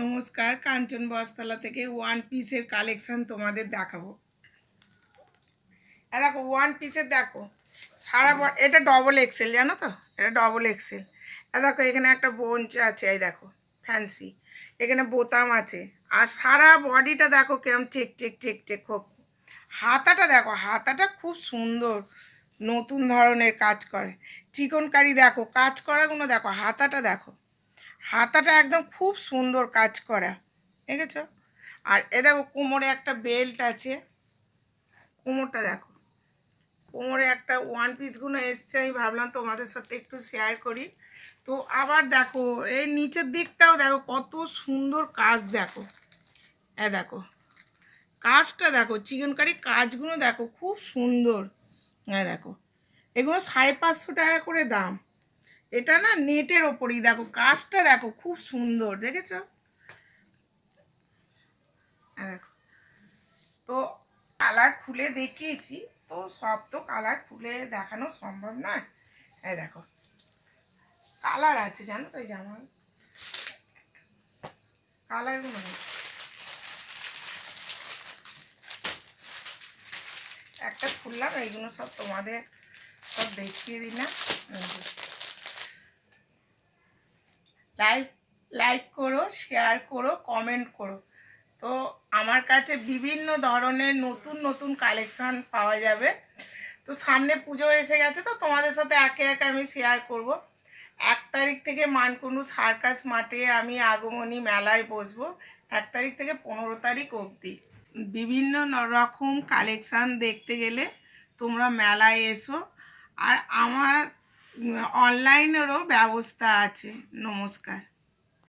নমস্কার, কাঞ্চন বস্ত্রালয় থেকে ওয়ান পিসের কালেকশন তোমাদের দেখাবো। দেখো ওয়ান পিসের, দেখো সারা এটা ডবল এক্সেল, জানো তো, এটা ডবল এক্সেল। দেখো এখানে একটা বোঞ্চ আছে, এই দেখো ফ্যান্সি, এখানে বোতাম আছে, আর সারা বডিটা দেখো কিরম চেক চেক চেক চেক। খুব হাতাটা দেখো, হাতাটা খুব সুন্দর, নতুন ধরনের কাজ করে চিকনকারি। দেখো কাজ করাগুলো দেখো, হাতাটা দেখো, হাতাটা একদম খুব সুন্দর কাজ করা, দেখেছ? আর এ দেখো কোমরে একটা বেল্ট আছে, কোমরটা দেখো, কোমরে একটা ওয়ান পিসগুলো এসছে, আমি ভাবলাম তোমাদের সাথে একটু শেয়ার করি। তো আবার দেখো এই নিচের দিকটাও দেখো কত সুন্দর কাজ, দেখো দেখো কাজটা দেখো, চিকনকারি কাজগুলো দেখো খুব সুন্দর। দেখো এগুলো 550 টাকা করে দাম। এটা না নেটের ওপরই, দেখো কাজটা দেখো খুব সুন্দর, দেখেছো? দেখো তো কালার খুলে দেখিয়েছি, তো সব তো কালার খুলে দেখানো সম্ভব নয়। এই দেখো কালার আছে, জানো তো, এই জামা কালারগুলো একটা খুললাম, এইগুলো সব তোমাদের সব দেখিয়ে দিই না। লাইক করো, শেয়ার করো, কমেন্ট করো। তো আমার কাছে বিভিন্ন ধরনের নতুন নতুন কালেকশান পাওয়া যাবে। তো সামনে পুজো এসে গেছে, তো তোমাদের সাথে একে একে আমি শেয়ার করব। 1 তারিখ থেকে মানকুণ্ডু সার্কাস মাঠে আমি আগমনী মেলায় বসবো, 1 তারিখ থেকে 15 তারিখ অবধি। বিভিন্ন রকম কালেকশান দেখতে গেলে তোমরা মেলায় এসো। আর আমার অনলাইনেরও ব্যবস্থা আছে। নমস্কার।